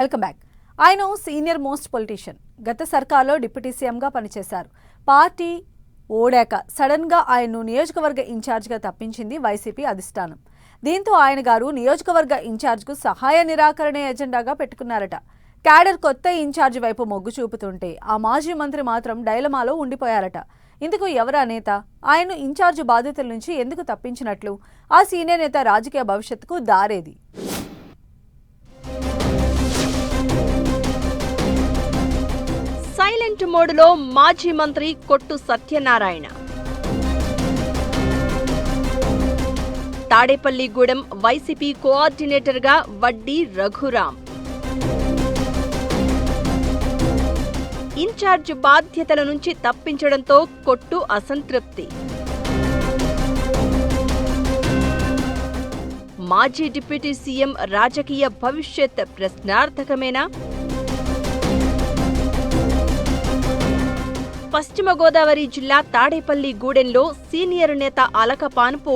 Welcome back. ఆయన senior most politician. గత సర్కార్లో deputy సీఎంగా పనిచేశారు. పార్టీ ఓడాక సడన్ గా ఆయన్ను నియోజకవర్గ ఇన్ఛార్జ్గా తప్పించింది వైసీపీ అధిష్టానం. దీంతో ఆయన గారు నియోజకవర్గ ఇన్ఛార్జ్కు సహాయ నిరాకరణే ఎజెండాగా పెట్టుకున్నారట. క్యాడర్ కొత్త ఇన్ఛార్జ్ వైపు మొగ్గు చూపుతుంటే ఆ మాజీ మంత్రి మాత్రం డైలమాలో ఉండిపోయారట. ఇందుకు ఎవరా నేత? ఆయన్ను ఇన్ఛార్జ్ బాధ్యతల నుంచి ఎందుకు తప్పించినట్లు? ఆ సీనియర్ నేత రాజకీయ భవిష్యత్తుకు దారేది? సైలెంట్ మోడ్లో మాజీ మంత్రి కొట్టు సత్యనారాయణ. తాడేపల్లిగూడెం వైసీపీ కోఆర్డినేటర్గా వడ్డీ రఘురాం. ఇన్ఛార్జ్ బాధ్యతల నుంచి తప్పించడంతో కొట్టు అసంతృప్తి. మాజీ డిప్యూటీ సీఎం రాజకీయ భవిష్యత్ ప్రశ్నార్థకమేనా? పశ్చిమ గోదావరి జిల్లా తాడేపల్లిగూడెంలో సీనియర్ నేత అలకపానుపు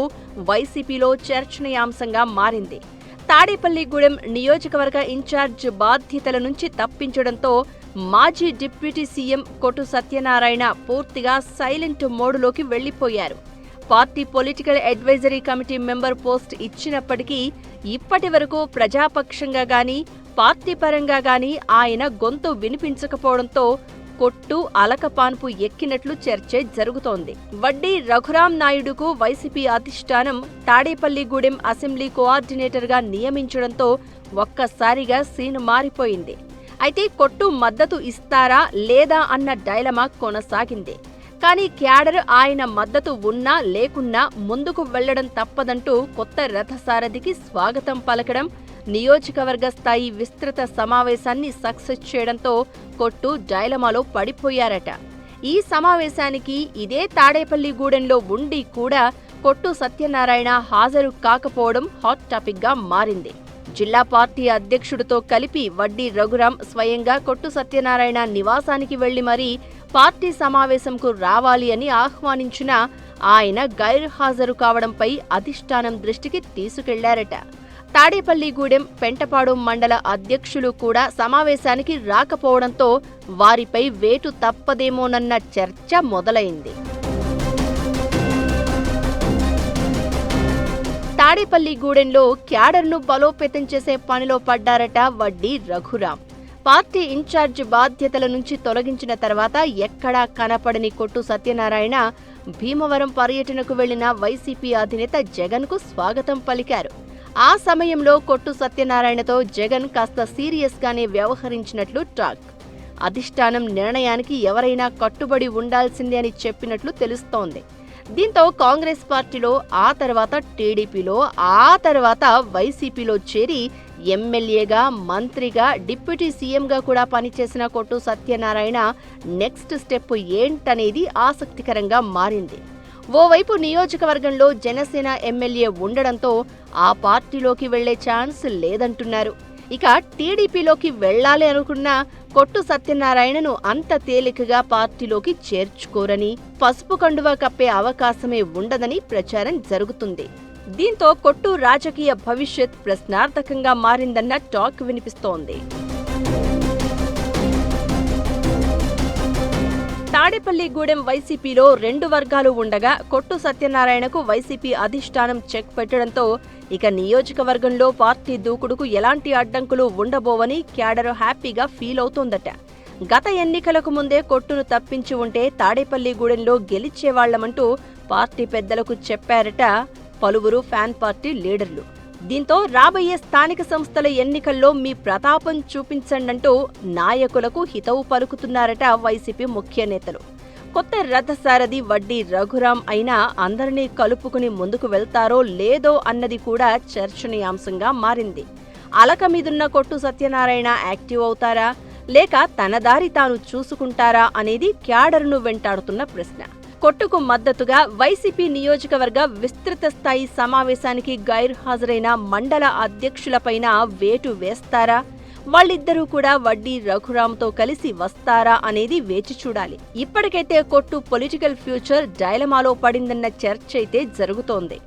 వైసీపీలో చర్చనీయాంశంగా మారింది. తాడేపల్లిగూడెం నియోజకవర్గ ఇన్ఛార్జ్ బాధ్యతల నుంచి తప్పించడంతో మాజీ డిప్యూటీ సీఎం కొట్టు సత్యనారాయణ పూర్తిగా సైలెంట్ మోడులోకి వెళ్లిపోయారు. Party political advisory committee member post ఇచ్చినప్పటికీ ఇప్పటి వరకు ప్రజాపక్షంగా గానీ పార్టీ పరంగా గానీ ఆయన గొంతు వినిపించకపోవడంతో కొట్టు అలకపాన్పు ఎక్కినట్లు చర్చ జరుగుతోంది. వడ్డీ రఘురాం నాయుడుకు వైసీపీ అధిష్టానం తాడేపల్లిగూడెం అసెంబ్లీ కోఆర్డినేటర్గా నియమించడంతో ఒక్కసారిగా సీన్ మారిపోయింది. అయితే కొట్టు మద్దతు ఇస్తారా లేదా అన్న డైలమా కొనసాగింది. కానీ క్యాడర్ ఆయన మద్దతు ఉన్నా లేకున్నా ముందుకు వెళ్లడం తప్పదంటూ కొత్త రథసారథికి స్వాగతం పలకడం, నియోజకవర్గ స్థాయి విస్తృత సమావేశాన్ని సక్సెస్ చేయడంతో కొట్టు డైలమాలో పడిపోయారట. ఈ సమావేశానికి ఇదే తాడేపల్లిగూడెంలో ఉండి కూడా కొట్టు సత్యనారాయణ హాజరు కాకపోవడం హాట్ టాపిక్ గా మారింది. జిల్లా పార్టీ అధ్యక్షుడితో కలిపి వడ్డీ రఘురాం స్వయంగా కొట్టు సత్యనారాయణ నివాసానికి వెళ్లి మరీ పార్టీ సమావేశంకు రావాలి అని ఆహ్వానించినా ఆయన గైర్హాజరు కావడంపై అధిష్టానం దృష్టికి తీసుకెళ్లారట. తాడేపల్లిగూడెం పెంటపాడు మండల అధ్యక్షులు కూడా సమావేశానికి రాకపోవడంతో వారిపై వేటు తప్పదేమోనన్న చర్చ మొదలైంది. తాడేపల్లిగూడెంలో క్యాడర్ను బలోపేతం చేసే పనిలో పడ్డారట వడ్డీ రఘురాం. పార్టీ ఇన్ఛార్జ్ బాధ్యతల నుంచి తొలగించిన తర్వాత ఎక్కడా కనపడని కొట్టు సత్యనారాయణ భీమవరం పర్యటనకు వెళ్లిన వైసీపీ అధినేత జగన్కు స్వాగతం పలికారు. ఆ సమయంలో కొట్టు సత్యనారాయణతో జగన్ కాస్త సీరియస్గానే వ్యవహరించినట్లు టాక్. అధిష్టానం నిర్ణయానికి ఎవరైనా కట్టుబడి ఉండాల్సిందే అని చెప్పినట్లు తెలుస్తోంది. దీంతో కాంగ్రెస్ పార్టీలో, ఆ తర్వాత టీడీపీలో, ఆ తర్వాత వైసీపీలో చేరి ఎమ్మెల్యేగా, మంత్రిగా, డిప్యూటీ సీఎంగా కూడా పనిచేసిన కొట్టు సత్యనారాయణ నెక్స్ట్ స్టెప్ ఏంటనేది ఆసక్తికరంగా మారింది. ఓవైపు నియోజకవర్గంలో జనసేన ఎమ్మెల్యే ఉండడంతో ఆ పార్టీలోకి వెళ్లే ఛాన్స్ లేదంటున్నారు. ఇక టీడీపీలోకి వెళ్లాలి అనుకున్న కొట్టు సత్యనారాయణను అంత తేలికగా పార్టీలోకి చేర్చుకోరని, పసుపు కండువా కప్పే అవకాశమే ఉండదని ప్రచారం జరుగుతుంది. దీంతో కొట్టు రాజకీయ భవిష్యత్ ప్రశ్నార్థకంగా మారిందన్న టాక్ వినిపిస్తోంది. తాడేపల్లిగూడెం వైసీపీలో రెండు వర్గాలు ఉండగా కొట్టు సత్యనారాయణకు వైసీపీ అధిష్టానం చెక్ పెట్టడంతో ఇక నియోజకవర్గంలో పార్టీ దూకుడుకు ఎలాంటి అడ్డంకులు ఉండబోవని క్యాడర్ హ్యాపీగా ఫీల్ అవుతోందట. గత ఎన్నికలకు ముందే కొట్టును తప్పించి ఉంటే తాడేపల్లిగూడెంలో గెలిచేవాళ్లమంటూ పార్టీ పెద్దలకు చెప్పారట పలువురు ఫ్యాన్ పార్టీ లీడర్లు. దీంతో రాబోయే స్థానిక సంస్థల ఎన్నికల్లో మీ ప్రతాపం చూపించండంటూ నాయకులకు హితవు పలుకుతున్నారట వైసీపీ ముఖ్య నేతలు. కొత్త రథసారథి వడ్డీ రఘురాం అయినా అందరినీ కలుపుకుని ముందుకు వెళ్తారో లేదో అన్నది కూడా చర్చనీయాంశంగా మారింది. అలక మీదున్న కొట్టు సత్యనారాయణ యాక్టివ్ అవుతారా లేక తన దారి తాను చూసుకుంటారా అనేది క్యాడర్ను వెంటాడుతున్న ప్రశ్న. కొట్టుకు మద్దతుగా వైసీపీ నియోజకవర్గ విస్తృత స్థాయి సమావేశానికి గైర్హాజరైన మండల అధ్యక్షులపైన వేటు వేస్తారా? వాళ్ళిద్దరూ కూడా వడ్డీ రఘురాంతో కలిసి వస్తారా అనేది వేచి చూడాలి. ఇప్పటికైతే కొట్టు పొలిటికల్ ఫ్యూచర్ డైలమాలో పడిందన్న చర్చ అయితే జరుగుతోంది.